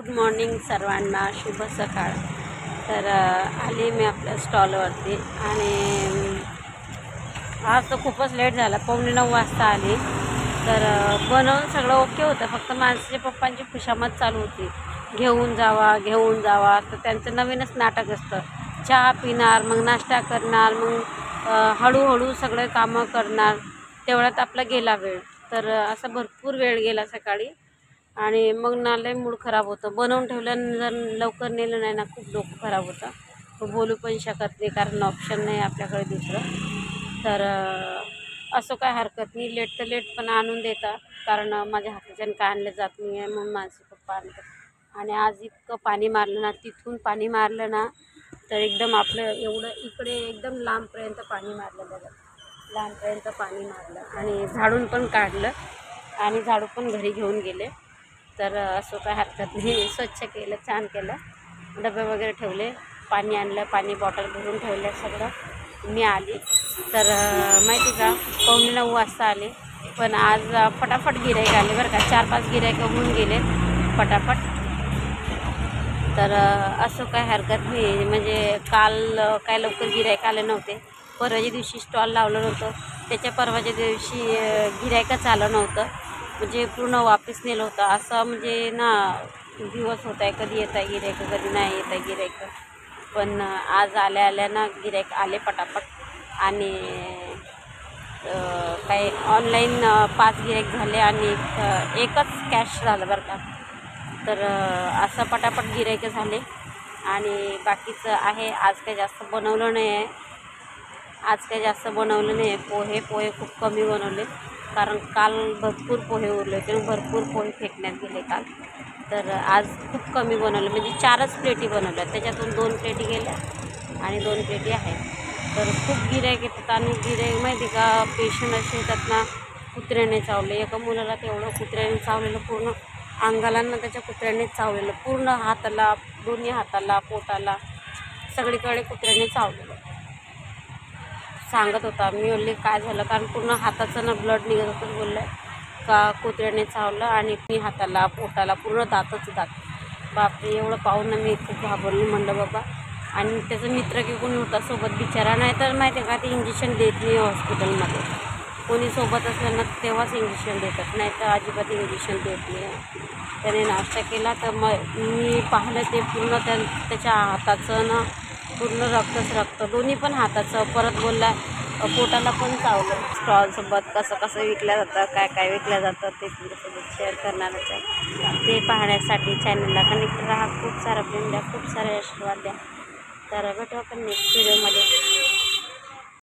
Good morning सर्वांना, शुभ सकाळ। तर आली मी आपल्या स्टॉलवरती आणि आज तर खूपच लेट झाला, 8:45 वाजता आली। तर बनवून सगळं ओके होतं, फक्त माझ्या पप्पांची खुशामत चालू होती, घेऊन जावा घेऊन जावा। तर त्यांचं नवीनच नाटक असतं, चहा पिणार, मग नाश्ता करणार, मग हळूहळू सगळे कामं करणार, तेवढ्यात आपला गेला वेळ। तर असा भरपूर वेळ गेला सकाळी आणि मग ना लय मूड खराब होतं। बनवून ठेवलं, जर लवकर नेलं नाही ना खूप डोकं खराब होतं। बोलू पण शकत नाही कारण ऑप्शन नाही आपल्याकडे दुसरं। तर असं काय हरकत नाही, लेट तर लेट पण आणून देतात, कारण माझ्या हाताच्यानं काय आणलं जात नाही आहे म्हणून माझे पप्पा आणतात। आणि आज इतकं पाणी मारलं ना, तिथून पाणी मारलं ना तर एकदम आपलं एवढं इकडे एकदम लांबपर्यंत पाणी मारलं, बघा लांबपर्यंत पाणी मारलं। आणि झाडून पण काढलं आणि झाडू पण घरी घेऊन गेले। तर असं काय हरकत नाही, स्वच्छ केलं, छान केलं, डबे वगैरे ठेवले, पाणी आणलं, पाणी बॉटल भरून ठेवलं सगळं। मी आली तर माहिती का 8:45 वाजता आले, पण आज फटाफट गिऱ्हाईक आले बरं का, 4-5 गिऱ्हाईक होऊन गेले फटाफट। तर असं काय हरकत नाही, म्हणजे काल काय लवकर गिऱ्हाईक आले नव्हते, परवाच्या दिवशी स्टॉल लावलं नव्हतं, त्याच्या परवाच्या दिवशी गिऱ्हाईकच आलं नव्हतं, म्हणजे पूर्ण वापस नेलं होतं। असं म्हणजे ना दिवस होत आहे, कधी येत आहे गिऱ्हाईक, कधी नाही येत आहे गिऱ्हाईक। पण आज आल्या ना गिऱ्हाईक आले पटापट। आणि काही ऑनलाईन 5 गिऱ्हाईक झाले आणि एकच कॅश झालं बरं का। तर असं पटापट गिऱ्हाईक झाले आणि बाकीचं आहे। आज काही जास्त बनवलं नाही आहे, पोहे खूप कमी बनवले, कारण काल भरपूर पोहे उरले होते, भरपूर पोहे फेकण्यात गेले काल। तर आज खूप कमी बनवले, म्हणजे 4च प्लेटी बनवल्या, त्याच्यातून 2 प्लेटी गेल्या आणि 2 प्लेटी आहेत। तर खूप गिऱ्हाईक येतात आणि गिऱ्हाईक माहिती का, पेशंट असे येतात ना, कुत्र्याने चावले, एका मुलाला तेवढं कुत्र्याने चावलेलं, पूर्ण अंगाला ना त्याच्या कुत्र्याने चावलेलं, पूर्ण हाताला, दोन्ही हाताला, पोटाला, सगळीकडे कुत्र्याने चावलेलं। सांगत होता, मी बोलले काय झालं, कारण पूर्ण हाताचं ना ब्लड निघत होतं, बोललं का कुत्र्याने चावलं आणि मी हाताला, पोटाला पूर्ण दातच दात। बापरे, एवढं पाहून ना मी खूप घाबरली, म्हणलं बाबा। आणि त्याचा मित्र की कोणी होता सोबत बिचारा, नाही तर माहिती आहे का ते इंजेक्शन देत नाही हॉस्पिटलमध्ये, कोणी सोबत असलं ना तेव्हाच इंजेक्शन देतात, नाही तर अजिबात इंजेक्शन देत नाही। त्याने नाश्ता केला तर मग मी पाहिलं ते पूर्ण त्याच्या हाताचं ना पूर्ण रक्त, दोन्ही पण हाताचं। परत बोलला पोटाला पण चावलं। स्टॉलसोबत कसं विकलं जातं, काय विकलं जातं ते तुमच्यासोबत शेअर करणारच आहे। ते पाहण्यासाठी चॅनलला कनेक्ट राहा, खूप सारा प्रेम द्या, खूप सारे आशीर्वाद द्या। तर भेटू आपण नेक्स्ट व्हिडिओमध्ये।